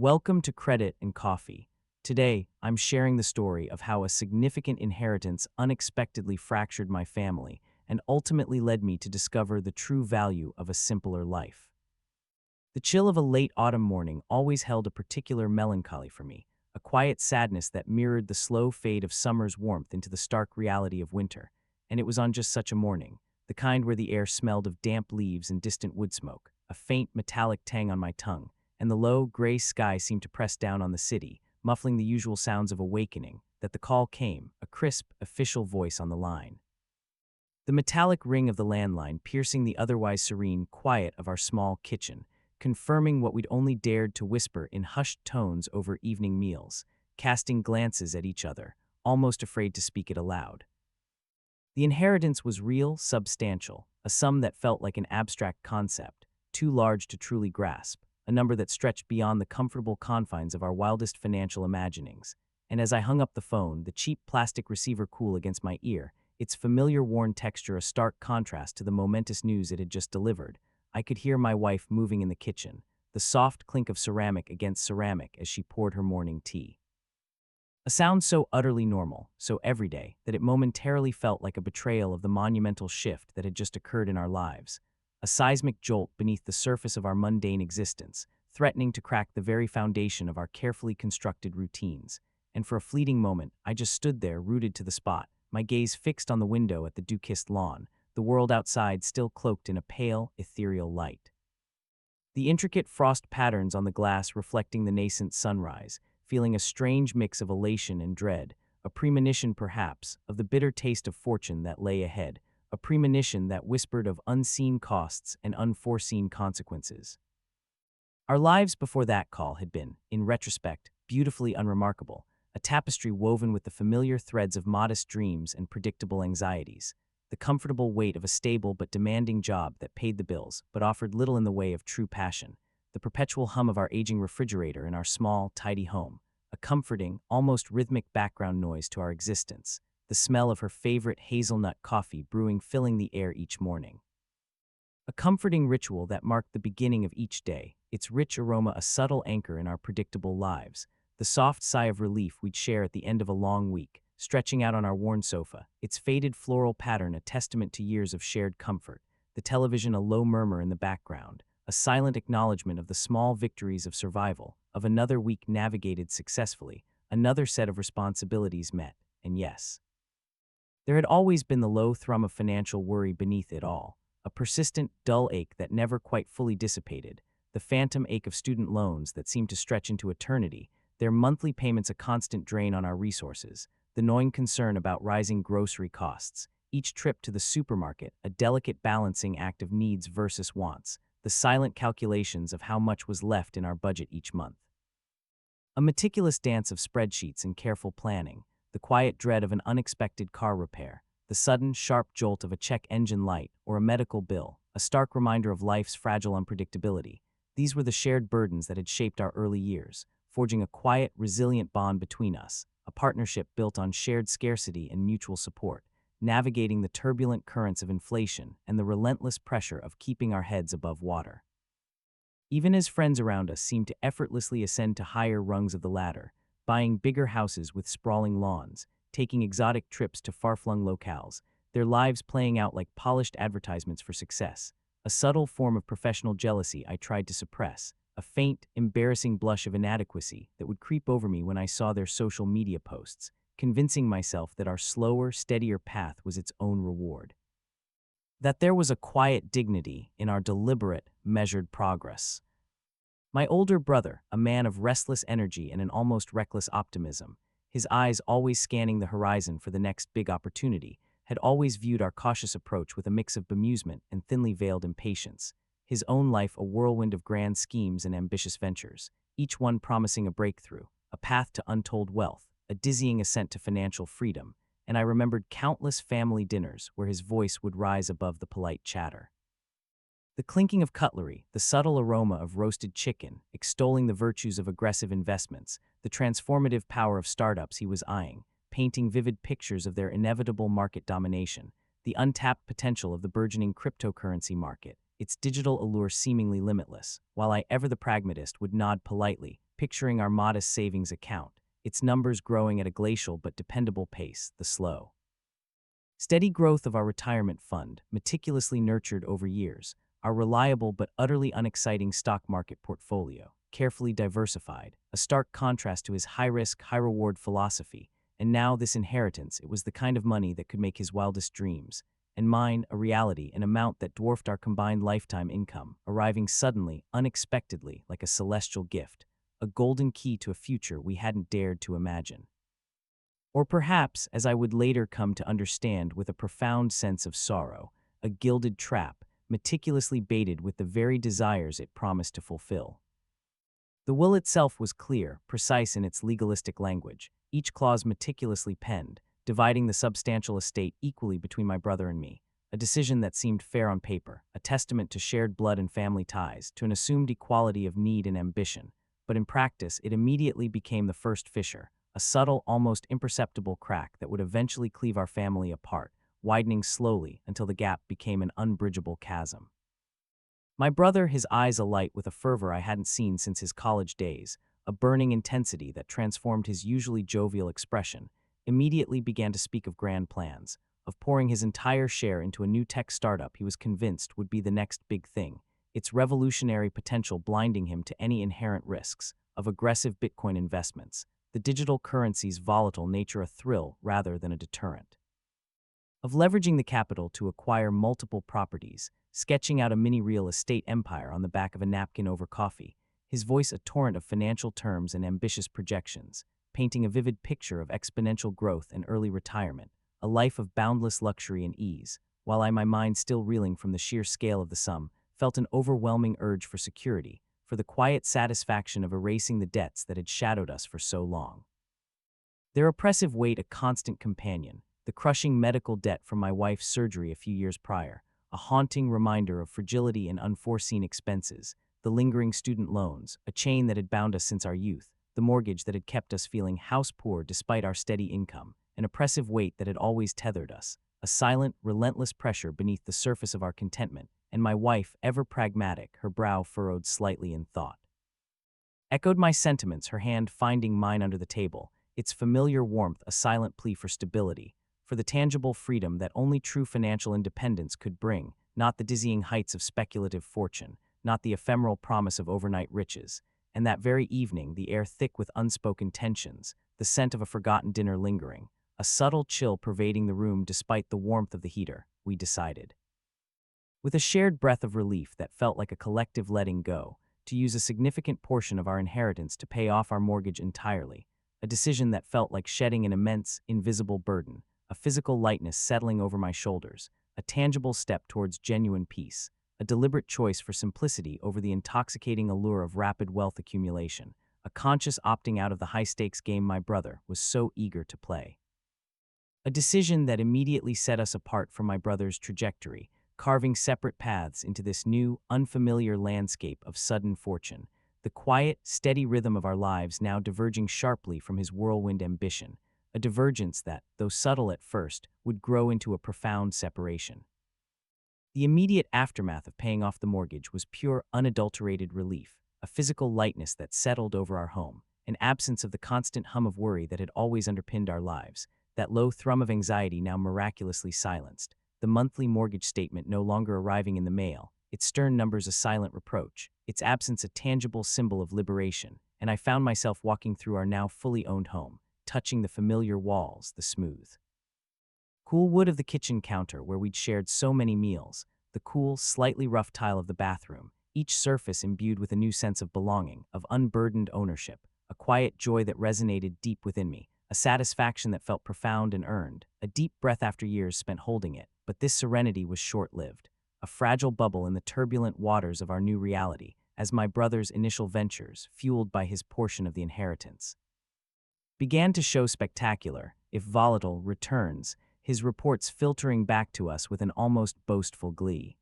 Welcome to Credit and Coffee. Today, I'm sharing the story of how a significant inheritance unexpectedly fractured my family and ultimately led me to discover the true value of a simpler life. The chill of a late autumn morning always held a particular melancholy for me, a quiet sadness that mirrored the slow fade of summer's warmth into the stark reality of winter. And it was on just such a morning, the kind where the air smelled of damp leaves and distant wood smoke, a faint metallic tang on my tongue, and the low, gray sky seemed to press down on the city, muffling the usual sounds of awakening, that the call came, a crisp, official voice on the line. The metallic ring of the landline piercing the otherwise serene quiet of our small kitchen, confirming what we'd only dared to whisper in hushed tones over evening meals, casting glances at each other, almost afraid to speak it aloud. The inheritance was real, substantial, a sum that felt like an abstract concept, too large to truly grasp, a number that stretched beyond the comfortable confines of our wildest financial imaginings. And as I hung up the phone, the cheap plastic receiver cool against my ear, its familiar worn texture a stark contrast to the momentous news it had just delivered, I could hear my wife moving in the kitchen, the soft clink of ceramic against ceramic as she poured her morning tea. A sound so utterly normal, so everyday, that it momentarily felt like a betrayal of the monumental shift that had just occurred in our lives, a seismic jolt beneath the surface of our mundane existence, threatening to crack the very foundation of our carefully constructed routines. And for a fleeting moment, I just stood there, rooted to the spot, my gaze fixed on the window at the dew-kissed lawn, the world outside still cloaked in a pale, ethereal light. The intricate frost patterns on the glass reflecting the nascent sunrise, feeling a strange mix of elation and dread, a premonition perhaps of the bitter taste of fortune that lay ahead, a premonition that whispered of unseen costs and unforeseen consequences. Our lives before that call had been, in retrospect, beautifully unremarkable, a tapestry woven with the familiar threads of modest dreams and predictable anxieties, the comfortable weight of a stable but demanding job that paid the bills but offered little in the way of true passion, the perpetual hum of our aging refrigerator in our small, tidy home, a comforting, almost rhythmic background noise to our existence, the smell of her favorite hazelnut coffee brewing filling the air each morning. A comforting ritual that marked the beginning of each day, its rich aroma a subtle anchor in our predictable lives, the soft sigh of relief we'd share at the end of a long week, stretching out on our worn sofa, its faded floral pattern a testament to years of shared comfort, the television a low murmur in the background, a silent acknowledgement of the small victories of survival, of another week navigated successfully, another set of responsibilities met, and yes. There had always been the low thrum of financial worry beneath it all, a persistent, dull ache that never quite fully dissipated, the phantom ache of student loans that seemed to stretch into eternity, their monthly payments a constant drain on our resources, the gnawing concern about rising grocery costs, each trip to the supermarket a delicate balancing act of needs versus wants, the silent calculations of how much was left in our budget each month. A meticulous dance of spreadsheets and careful planning, the quiet dread of an unexpected car repair, the sudden, sharp jolt of a check engine light or a medical bill, a stark reminder of life's fragile unpredictability. These were the shared burdens that had shaped our early years, forging a quiet, resilient bond between us, a partnership built on shared scarcity and mutual support, navigating the turbulent currents of inflation and the relentless pressure of keeping our heads above water. Even as friends around us seemed to effortlessly ascend to higher rungs of the ladder, buying bigger houses with sprawling lawns, taking exotic trips to far-flung locales, their lives playing out like polished advertisements for success, a subtle form of professional jealousy I tried to suppress, a faint, embarrassing blush of inadequacy that would creep over me when I saw their social media posts, convincing myself that our slower, steadier path was its own reward. That there was a quiet dignity in our deliberate, measured progress. My older brother, a man of restless energy and an almost reckless optimism, his eyes always scanning the horizon for the next big opportunity, had always viewed our cautious approach with a mix of bemusement and thinly veiled impatience, his own life a whirlwind of grand schemes and ambitious ventures, each one promising a breakthrough, a path to untold wealth, a dizzying ascent to financial freedom, and I remembered countless family dinners where his voice would rise above the polite chatter. The clinking of cutlery, the subtle aroma of roasted chicken, extolling the virtues of aggressive investments, the transformative power of startups he was eyeing, painting vivid pictures of their inevitable market domination, the untapped potential of the burgeoning cryptocurrency market, its digital allure seemingly limitless, while I, ever the pragmatist, would nod politely, picturing our modest savings account, its numbers growing at a glacial but dependable pace, the slow, steady growth of our retirement fund, meticulously nurtured over years, our reliable but utterly unexciting stock market portfolio, carefully diversified, a stark contrast to his high-risk, high-reward philosophy. And now this inheritance, it was the kind of money that could make his wildest dreams, and mine a reality, an amount that dwarfed our combined lifetime income, arriving suddenly, unexpectedly, like a celestial gift, a golden key to a future we hadn't dared to imagine. Or perhaps, as I would later come to understand with a profound sense of sorrow, a gilded trap, meticulously baited with the very desires it promised to fulfill. The will itself was clear, precise in its legalistic language, each clause meticulously penned, dividing the substantial estate equally between my brother and me, a decision that seemed fair on paper, a testament to shared blood and family ties, to an assumed equality of need and ambition. But in practice, it immediately became the first fissure, a subtle, almost imperceptible crack that would eventually cleave our family apart, widening slowly until the gap became an unbridgeable chasm. My brother, his eyes alight with a fervor I hadn't seen since his college days, a burning intensity that transformed his usually jovial expression, immediately began to speak of grand plans, of pouring his entire share into a new tech startup he was convinced would be the next big thing, its revolutionary potential blinding him to any inherent risks, of aggressive Bitcoin investments, the digital currency's volatile nature a thrill rather than a deterrent, of leveraging the capital to acquire multiple properties, sketching out a mini real estate empire on the back of a napkin over coffee, his voice a torrent of financial terms and ambitious projections, painting a vivid picture of exponential growth and early retirement, a life of boundless luxury and ease, while I, my mind still reeling from the sheer scale of the sum, felt an overwhelming urge for security, for the quiet satisfaction of erasing the debts that had shadowed us for so long. Their oppressive weight a constant companion, the crushing medical debt from my wife's surgery a few years prior, a haunting reminder of fragility and unforeseen expenses, the lingering student loans, a chain that had bound us since our youth, the mortgage that had kept us feeling house poor despite our steady income, an oppressive weight that had always tethered us, a silent, relentless pressure beneath the surface of our contentment, and my wife, ever pragmatic, her brow furrowed slightly in thought, echoed my sentiments, her hand finding mine under the table, its familiar warmth a silent plea for stability, for the tangible freedom that only true financial independence could bring, not the dizzying heights of speculative fortune, not the ephemeral promise of overnight riches. And that very evening, the air thick with unspoken tensions, the scent of a forgotten dinner lingering, a subtle chill pervading the room despite the warmth of the heater, we decided, with a shared breath of relief that felt like a collective letting go, to use a significant portion of our inheritance to pay off our mortgage entirely, a decision that felt like shedding an immense, invisible burden, a physical lightness settling over my shoulders, a tangible step towards genuine peace, a deliberate choice for simplicity over the intoxicating allure of rapid wealth accumulation, a conscious opting out of the high-stakes game my brother was so eager to play. A decision that immediately set us apart from my brother's trajectory, carving separate paths into this new, unfamiliar landscape of sudden fortune, the quiet, steady rhythm of our lives now diverging sharply from his whirlwind ambition, a divergence that, though subtle at first, would grow into a profound separation. The immediate aftermath of paying off the mortgage was pure, unadulterated relief, a physical lightness that settled over our home, an absence of the constant hum of worry that had always underpinned our lives, that low thrum of anxiety now miraculously silenced, the monthly mortgage statement no longer arriving in the mail, its stern numbers a silent reproach, its absence a tangible symbol of liberation, and I found myself walking through our now fully owned home, touching the familiar walls, the smooth, cool wood of the kitchen counter where we'd shared so many meals, the cool, slightly rough tile of the bathroom, each surface imbued with a new sense of belonging, of unburdened ownership, a quiet joy that resonated deep within me, a satisfaction that felt profound and earned, a deep breath after years spent holding it. But this serenity was short-lived, a fragile bubble in the turbulent waters of our new reality, as my brother's initial ventures, fueled by his portion of the inheritance, began to show spectacular, if volatile, returns, his reports filtering back to us with an almost boastful glee.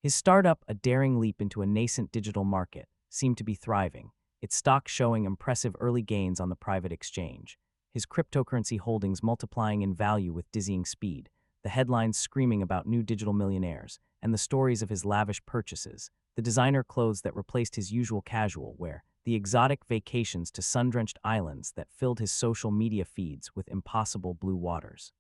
His startup, a daring leap into a nascent digital market, seemed to be thriving, its stock showing impressive early gains on the private exchange, his cryptocurrency holdings multiplying in value with dizzying speed, the headlines screaming about new digital millionaires, and the stories of his lavish purchases, the designer clothes that replaced his usual casual wear, the exotic vacations to sun-drenched islands that filled his social media feeds with impossible blue waters.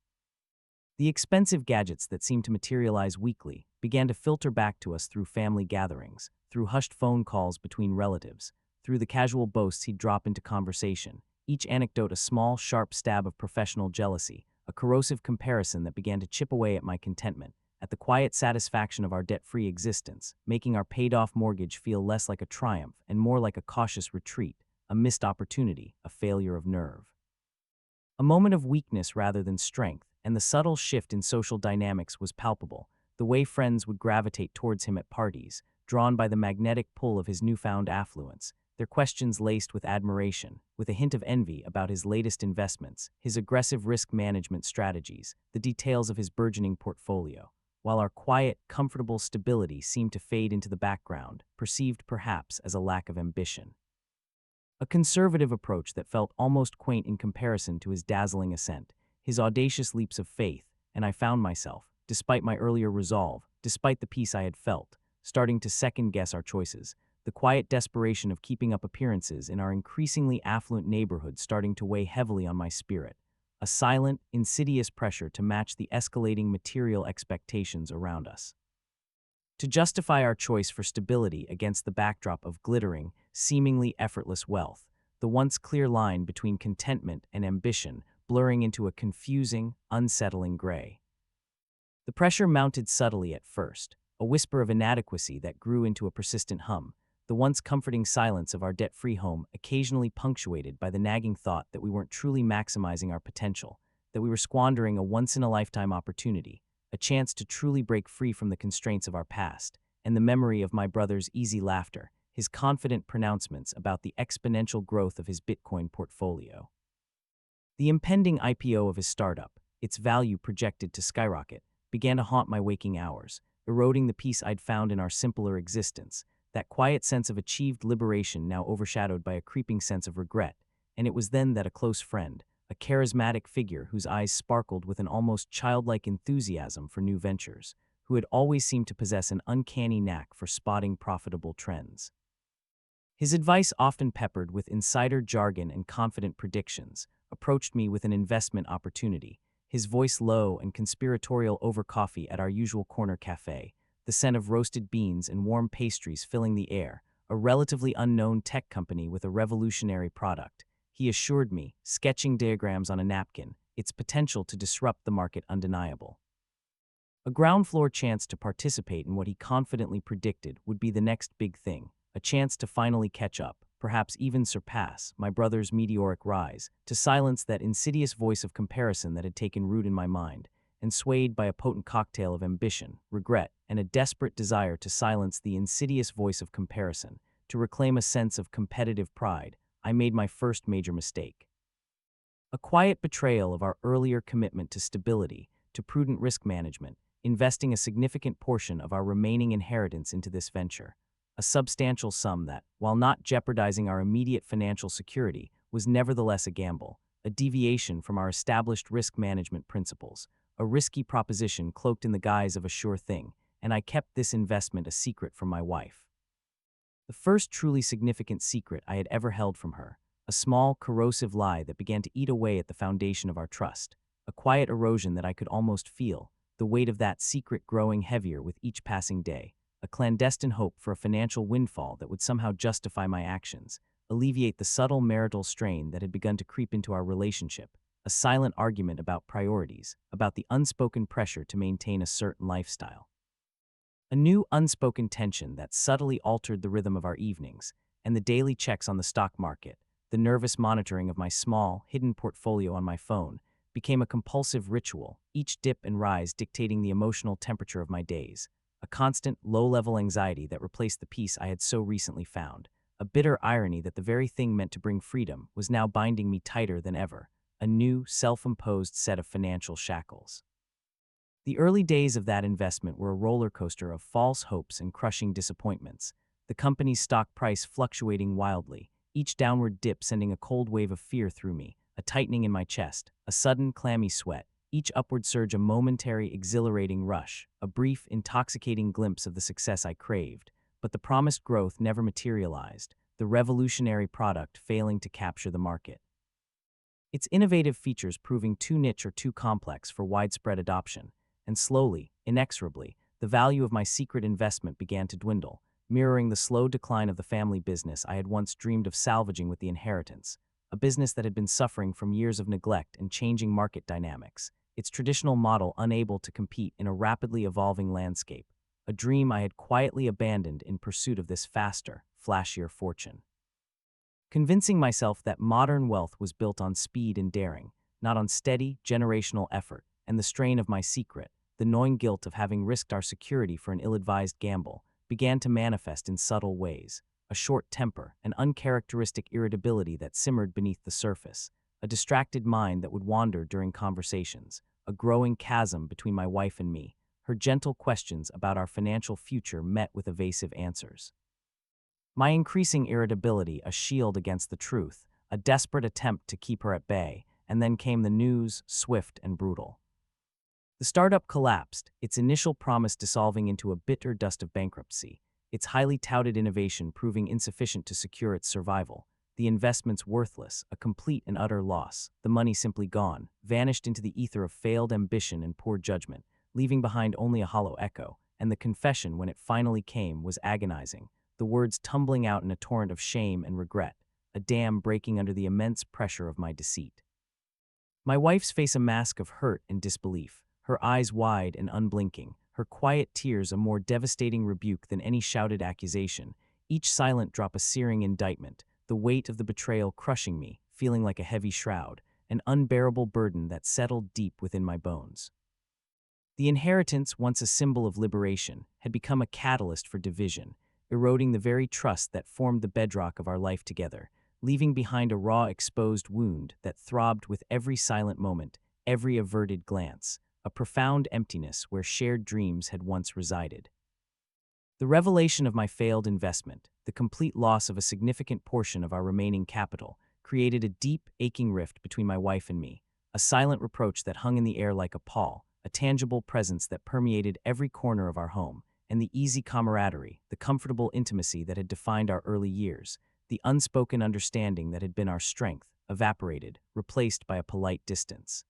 The expensive gadgets that seemed to materialize weekly began to filter back to us through family gatherings, through hushed phone calls between relatives, through the casual boasts he'd drop into conversation, each anecdote a small, sharp stab of professional jealousy, a corrosive comparison that began to chip away at my contentment, at the quiet satisfaction of our debt-free existence, making our paid-off mortgage feel less like a triumph and more like a cautious retreat, a missed opportunity, a failure of nerve. A moment of weakness rather than strength, and the subtle shift in social dynamics was palpable, the way friends would gravitate towards him at parties, drawn by the magnetic pull of his newfound affluence, their questions laced with admiration, with a hint of envy about his latest investments, his aggressive risk management strategies, the details of his burgeoning portfolio, while our quiet, comfortable stability seemed to fade into the background, perceived perhaps as a lack of ambition. A conservative approach that felt almost quaint in comparison to his dazzling ascent, his audacious leaps of faith, and I found myself, despite my earlier resolve, despite the peace I had felt, starting to second-guess our choices, the quiet desperation of keeping up appearances in our increasingly affluent neighborhood starting to weigh heavily on my spirit, a silent, insidious pressure to match the escalating material expectations around us. To justify our choice for stability against the backdrop of glittering, seemingly effortless wealth, the once clear line between contentment and ambition blurring into a confusing, unsettling gray. The pressure mounted subtly at first, a whisper of inadequacy that grew into a persistent hum, the once comforting silence of our debt-free home occasionally punctuated by the nagging thought that we weren't truly maximizing our potential, that we were squandering a once-in-a-lifetime opportunity, a chance to truly break free from the constraints of our past, and the memory of my brother's easy laughter, his confident pronouncements about the exponential growth of his Bitcoin portfolio. The impending IPO of his startup, its value projected to skyrocket, began to haunt my waking hours, eroding the peace I'd found in our simpler existence, that quiet sense of achieved liberation now overshadowed by a creeping sense of regret, and it was then that a close friend, a charismatic figure whose eyes sparkled with an almost childlike enthusiasm for new ventures, who had always seemed to possess an uncanny knack for spotting profitable trends. His advice, often peppered with insider jargon and confident predictions, approached me with an investment opportunity, his voice low and conspiratorial over coffee at our usual corner cafe, the scent of roasted beans and warm pastries filling the air, a relatively unknown tech company with a revolutionary product. He assured me, sketching diagrams on a napkin, its potential to disrupt the market undeniable. A ground floor chance to participate in what he confidently predicted would be the next big thing, a chance to finally catch up, perhaps even surpass, my brother's meteoric rise, to silence that insidious voice of comparison that had taken root in my mind, and swayed by a potent cocktail of ambition, regret, and a desperate desire to silence the insidious voice of comparison, to reclaim a sense of competitive pride, I made my first major mistake. A quiet betrayal of our earlier commitment to stability, to prudent risk management, investing a significant portion of our remaining inheritance into this venture, a substantial sum that, while not jeopardizing our immediate financial security, was nevertheless a gamble, a deviation from our established risk management principles, a risky proposition cloaked in the guise of a sure thing, and I kept this investment a secret from my wife. The first truly significant secret I had ever held from her, a small, corrosive lie that began to eat away at the foundation of our trust, a quiet erosion that I could almost feel, the weight of that secret growing heavier with each passing day, a clandestine hope for a financial windfall that would somehow justify my actions, alleviate the subtle marital strain that had begun to creep into our relationship, a silent argument about priorities, about the unspoken pressure to maintain a certain lifestyle. A new unspoken tension that subtly altered the rhythm of our evenings, and the daily checks on the stock market, the nervous monitoring of my small, hidden portfolio on my phone, became a compulsive ritual, each dip and rise dictating the emotional temperature of my days, a constant, low-level anxiety that replaced the peace I had so recently found, a bitter irony that the very thing meant to bring freedom was now binding me tighter than ever, a new, self-imposed set of financial shackles. The early days of that investment were a roller coaster of false hopes and crushing disappointments, the company's stock price fluctuating wildly, each downward dip sending a cold wave of fear through me, a tightening in my chest, a sudden, clammy sweat, each upward surge a momentary, exhilarating rush, a brief, intoxicating glimpse of the success I craved, but the promised growth never materialized, the revolutionary product failing to capture the market. Its innovative features proving too niche or too complex for widespread adoption, and slowly, inexorably, the value of my secret investment began to dwindle, mirroring the slow decline of the family business I had once dreamed of salvaging with the inheritance, a business that had been suffering from years of neglect and changing market dynamics, its traditional model unable to compete in a rapidly evolving landscape, a dream I had quietly abandoned in pursuit of this faster, flashier fortune. Convincing myself that modern wealth was built on speed and daring, not on steady, generational effort, and the strain of my secret, the gnawing guilt of having risked our security for an ill-advised gamble, began to manifest in subtle ways. A short temper, an uncharacteristic irritability that simmered beneath the surface, a distracted mind that would wander during conversations, a growing chasm between my wife and me, her gentle questions about our financial future met with evasive answers. My increasing irritability a shield against the truth, a desperate attempt to keep her at bay, and then came the news, swift and brutal. The startup collapsed, its initial promise dissolving into a bitter dust of bankruptcy, its highly touted innovation proving insufficient to secure its survival, the investments worthless, a complete and utter loss, the money simply gone, vanished into the ether of failed ambition and poor judgment, leaving behind only a hollow echo, and the confession when it finally came was agonizing, the words tumbling out in a torrent of shame and regret, a dam breaking under the immense pressure of my deceit. My wife's face a mask of hurt and disbelief, her eyes wide and unblinking, her quiet tears a more devastating rebuke than any shouted accusation, each silent drop a searing indictment, the weight of the betrayal crushing me, feeling like a heavy shroud, an unbearable burden that settled deep within my bones. The inheritance, once a symbol of liberation, had become a catalyst for division, eroding the very trust that formed the bedrock of our life together, leaving behind a raw, exposed wound that throbbed with every silent moment, every averted glance, a profound emptiness where shared dreams had once resided. The revelation of my failed investment, the complete loss of a significant portion of our remaining capital, created a deep, aching rift between my wife and me, a silent reproach that hung in the air like a pall, a tangible presence that permeated every corner of our home, and the easy camaraderie, the comfortable intimacy that had defined our early years, the unspoken understanding that had been our strength, evaporated, replaced by a polite distance.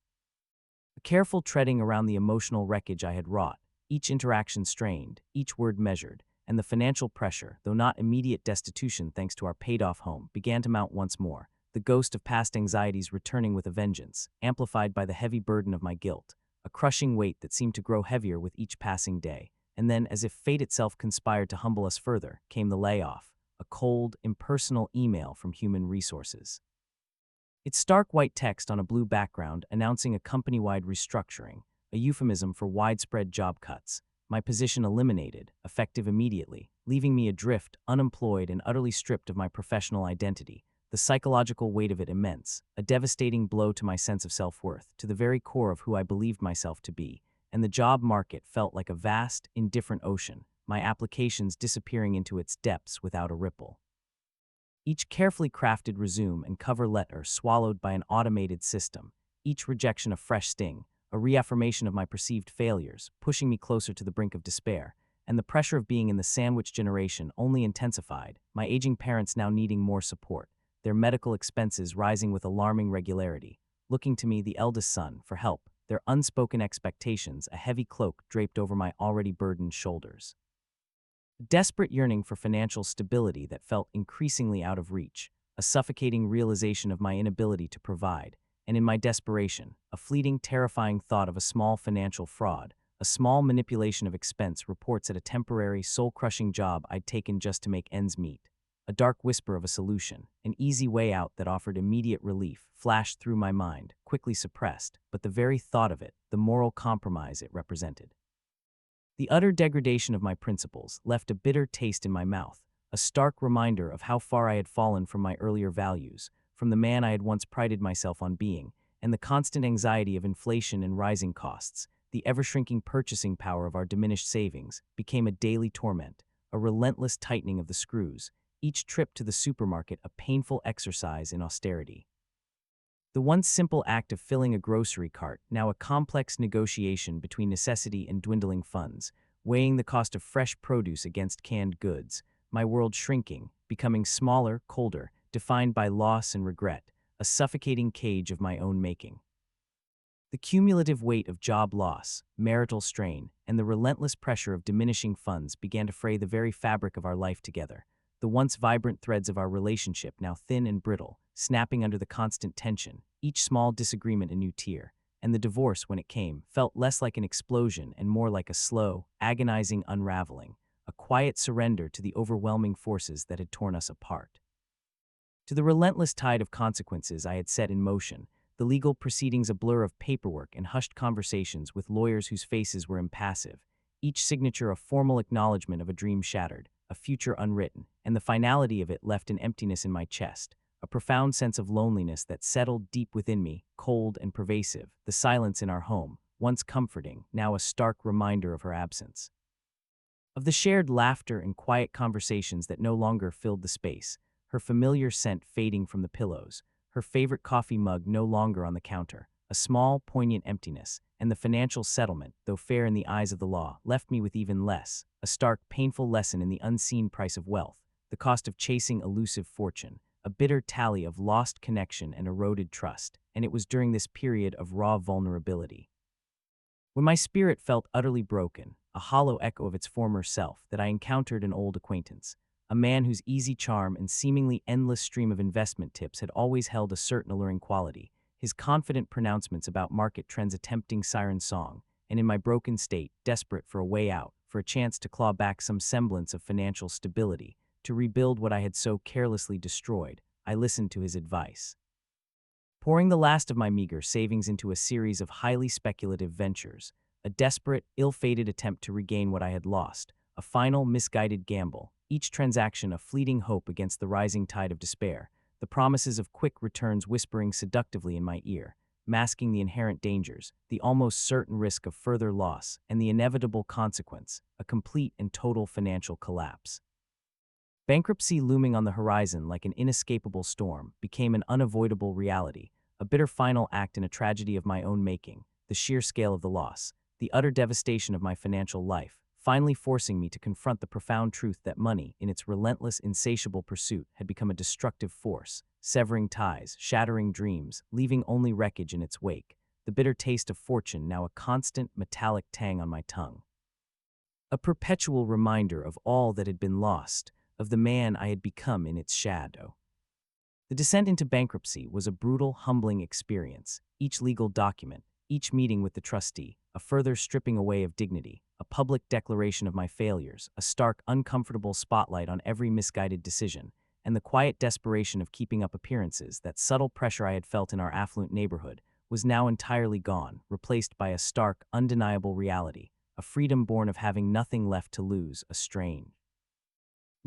A careful treading around the emotional wreckage I had wrought, each interaction strained, each word measured, and the financial pressure, though not immediate destitution thanks to our paid-off home, began to mount once more, the ghost of past anxieties returning with a vengeance, amplified by the heavy burden of my guilt, a crushing weight that seemed to grow heavier with each passing day. And then, as if fate itself conspired to humble us further, came the layoff, a cold, impersonal email from Human Resources. Its stark white text on a blue background announcing a company-wide restructuring, a euphemism for widespread job cuts, my position eliminated, effective immediately, leaving me adrift, unemployed, and utterly stripped of my professional identity, the psychological weight of it immense, a devastating blow to my sense of self-worth, to the very core of who I believed myself to be, and the job market felt like a vast, indifferent ocean, my applications disappearing into its depths without a ripple. Each carefully crafted resume and cover letter swallowed by an automated system, each rejection a fresh sting, a reaffirmation of my perceived failures, pushing me closer to the brink of despair, and the pressure of being in the sandwich generation only intensified, my aging parents now needing more support, their medical expenses rising with alarming regularity, looking to me, the eldest son, for help, their unspoken expectations a heavy cloak draped over my already burdened shoulders. A desperate yearning for financial stability that felt increasingly out of reach, a suffocating realization of my inability to provide, and in my desperation, a fleeting, terrifying thought of a small financial fraud, a small manipulation of expense reports at a temporary, soul-crushing job I'd taken just to make ends meet. A dark whisper of a solution, an easy way out that offered immediate relief, flashed through my mind, quickly suppressed, but the very thought of it, the moral compromise it represented. The utter degradation of my principles left a bitter taste in my mouth, a stark reminder of how far I had fallen from my earlier values, from the man I had once prided myself on being, and the constant anxiety of inflation and rising costs, the ever-shrinking purchasing power of our diminished savings, became a daily torment, a relentless tightening of the screws, each trip to the supermarket a painful exercise in austerity. The once simple act of filling a grocery cart, now a complex negotiation between necessity and dwindling funds, weighing the cost of fresh produce against canned goods, my world shrinking, becoming smaller, colder, defined by loss and regret, a suffocating cage of my own making. The cumulative weight of job loss, marital strain, and the relentless pressure of diminishing funds began to fray the very fabric of our life together. The once vibrant threads of our relationship now thin and brittle, snapping under the constant tension, each small disagreement a new tear. And the divorce, when it came, felt less like an explosion and more like a slow, agonizing unraveling, a quiet surrender to the overwhelming forces that had torn us apart. To the relentless tide of consequences I had set in motion, the legal proceedings a blur of paperwork and hushed conversations with lawyers whose faces were impassive, each signature a formal acknowledgement of a dream shattered, a future unwritten, and the finality of it left an emptiness in my chest, a profound sense of loneliness that settled deep within me, cold and pervasive, the silence in our home, once comforting, now a stark reminder of her absence. Of the shared laughter and quiet conversations that no longer filled the space, her familiar scent fading from the pillows, her favorite coffee mug no longer on the counter, a small, poignant emptiness, and the financial settlement, though fair in the eyes of the law, left me with even less, a stark, painful lesson in the unseen price of wealth, the cost of chasing elusive fortune, a bitter tally of lost connection and eroded trust, and it was during this period of raw vulnerability, when my spirit felt utterly broken, a hollow echo of its former self, that I encountered an old acquaintance, a man whose easy charm and seemingly endless stream of investment tips had always held a certain alluring quality, his confident pronouncements about market trends a tempting siren song, and in my broken state, desperate for a way out, for a chance to claw back some semblance of financial stability, to rebuild what I had so carelessly destroyed, I listened to his advice. Pouring the last of my meager savings into a series of highly speculative ventures, a desperate, ill-fated attempt to regain what I had lost, a final, misguided gamble, each transaction a fleeting hope against the rising tide of despair, the promises of quick returns whispering seductively in my ear, masking the inherent dangers, the almost certain risk of further loss, and the inevitable consequence, a complete and total financial collapse. Bankruptcy looming on the horizon like an inescapable storm became an unavoidable reality, a bitter final act in a tragedy of my own making, the sheer scale of the loss, the utter devastation of my financial life, finally forcing me to confront the profound truth that money, in its relentless, insatiable pursuit, had become a destructive force, severing ties, shattering dreams, leaving only wreckage in its wake, the bitter taste of fortune now a constant, metallic tang on my tongue. A perpetual reminder of all that had been lost, of the man I had become in its shadow. The descent into bankruptcy was a brutal, humbling experience, each legal document, each meeting with the trustee, a further stripping away of dignity, a public declaration of my failures, a stark, uncomfortable spotlight on every misguided decision, and the quiet desperation of keeping up appearances. That subtle pressure I had felt in our affluent neighborhood was now entirely gone, replaced by a stark, undeniable reality, a freedom born of having nothing left to lose, a strange,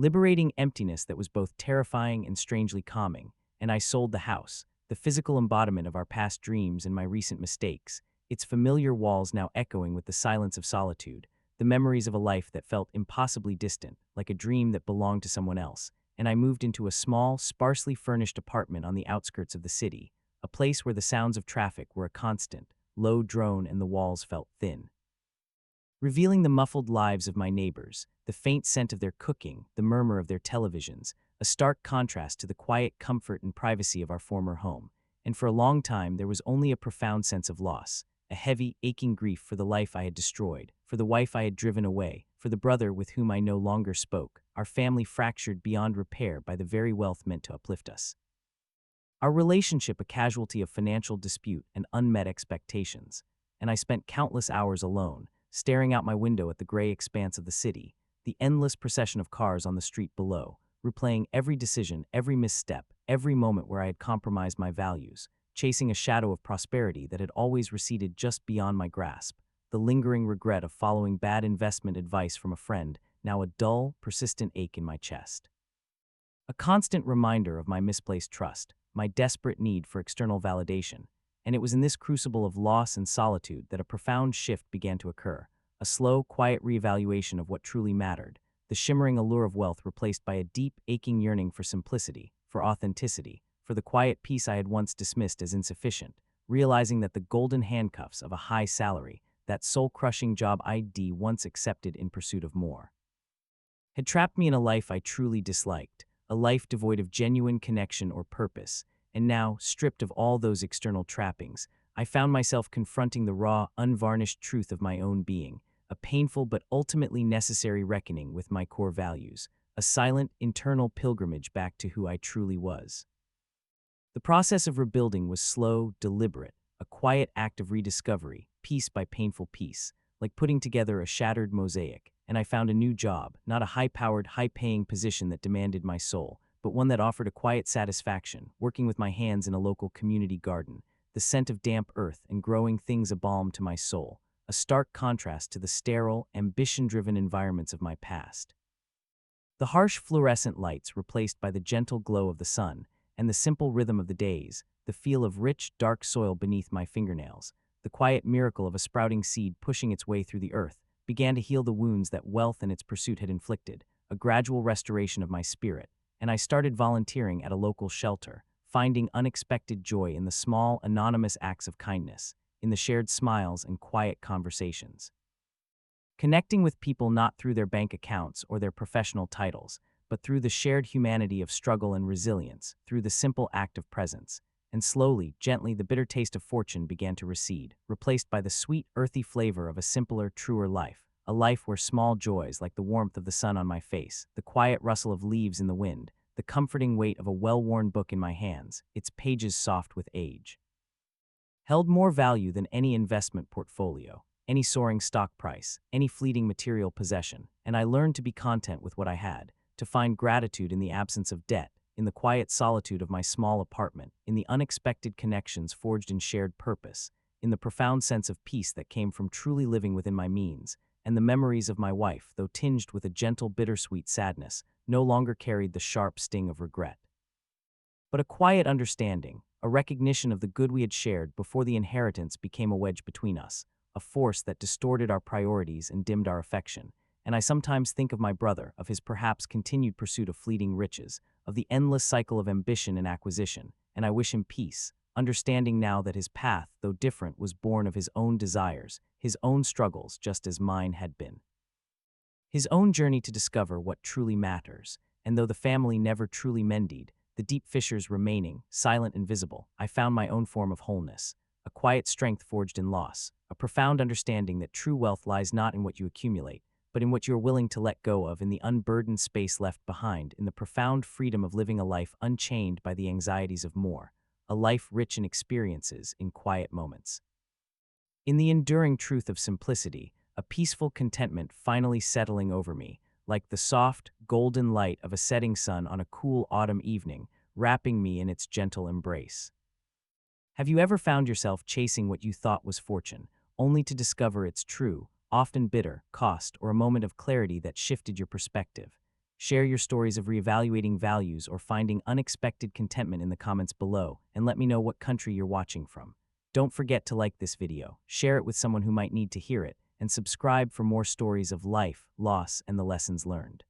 liberating emptiness that was both terrifying and strangely calming. And I sold the house, the physical embodiment of our past dreams and my recent mistakes, its familiar walls now echoing with the silence of solitude, the memories of a life that felt impossibly distant, like a dream that belonged to someone else, and I moved into a small, sparsely furnished apartment on the outskirts of the city, a place where the sounds of traffic were a constant, low drone and the walls felt thin, revealing the muffled lives of my neighbors, the faint scent of their cooking, the murmur of their televisions, a stark contrast to the quiet comfort and privacy of our former home. And for a long time there was only a profound sense of loss, a heavy, aching grief for the life I had destroyed, for the wife I had driven away, for the brother with whom I no longer spoke, our family fractured beyond repair by the very wealth meant to uplift us. Our relationship a casualty of financial dispute and unmet expectations, and I spent countless hours alone, staring out my window at the gray expanse of the city, the endless procession of cars on the street below, replaying every decision, every misstep, every moment where I had compromised my values, chasing a shadow of prosperity that had always receded just beyond my grasp, the lingering regret of following bad investment advice from a friend, now a dull, persistent ache in my chest. A constant reminder of my misplaced trust, my desperate need for external validation, and it was in this crucible of loss and solitude that a profound shift began to occur, a slow, quiet reevaluation of what truly mattered, the shimmering allure of wealth replaced by a deep, aching yearning for simplicity, for authenticity, for the quiet peace I had once dismissed as insufficient, realizing that the golden handcuffs of a high salary, that soul-crushing job I'd once accepted in pursuit of more, had trapped me in a life I truly disliked, a life devoid of genuine connection or purpose, and now, stripped of all those external trappings, I found myself confronting the raw, unvarnished truth of my own being, a painful but ultimately necessary reckoning with my core values, a silent, internal pilgrimage back to who I truly was. The process of rebuilding was slow, deliberate, a quiet act of rediscovery, piece by painful piece, like putting together a shattered mosaic, and I found a new job, not a high-powered, high-paying position that demanded my soul, but one that offered a quiet satisfaction, working with my hands in a local community garden, the scent of damp earth and growing things a balm to my soul, a stark contrast to the sterile, ambition-driven environments of my past. The harsh fluorescent lights replaced by the gentle glow of the sun, and the simple rhythm of the days, the feel of rich, dark soil beneath my fingernails, the quiet miracle of a sprouting seed pushing its way through the earth, began to heal the wounds that wealth and its pursuit had inflicted, a gradual restoration of my spirit, and I started volunteering at a local shelter, finding unexpected joy in the small, anonymous acts of kindness, in the shared smiles and quiet conversations. Connecting with people not through their bank accounts or their professional titles, but through the shared humanity of struggle and resilience, through the simple act of presence. And slowly, gently, the bitter taste of fortune began to recede, replaced by the sweet, earthy flavor of a simpler, truer life, a life where small joys like the warmth of the sun on my face, the quiet rustle of leaves in the wind, the comforting weight of a well-worn book in my hands, its pages soft with age, held more value than any investment portfolio, any soaring stock price, any fleeting material possession, and I learned to be content with what I had, to find gratitude in the absence of debt, in the quiet solitude of my small apartment, in the unexpected connections forged in shared purpose, in the profound sense of peace that came from truly living within my means, and the memories of my wife, though tinged with a gentle bittersweet sadness, no longer carried the sharp sting of regret. But a quiet understanding, a recognition of the good we had shared before the inheritance became a wedge between us, a force that distorted our priorities and dimmed our affection. And I sometimes think of my brother, of his perhaps continued pursuit of fleeting riches, of the endless cycle of ambition and acquisition, and I wish him peace, understanding now that his path, though different, was born of his own desires, his own struggles, just as mine had been. His own journey to discover what truly matters, and though the family never truly mended, the deep fissures remaining, silent and visible, I found my own form of wholeness, a quiet strength forged in loss, a profound understanding that true wealth lies not in what you accumulate, but in what you are willing to let go of, in the unburdened space left behind, in the profound freedom of living a life unchained by the anxieties of more, a life rich in experiences, in quiet moments. In the enduring truth of simplicity, a peaceful contentment finally settling over me, like the soft, golden light of a setting sun on a cool autumn evening, wrapping me in its gentle embrace. Have you ever found yourself chasing what you thought was fortune, only to discover its true, often bitter, cost, or a moment of clarity that shifted your perspective? Share your stories of reevaluating values or finding unexpected contentment in the comments below, and let me know what country you're watching from. Don't forget to like this video, share it with someone who might need to hear it, and subscribe for more stories of life, loss, and the lessons learned.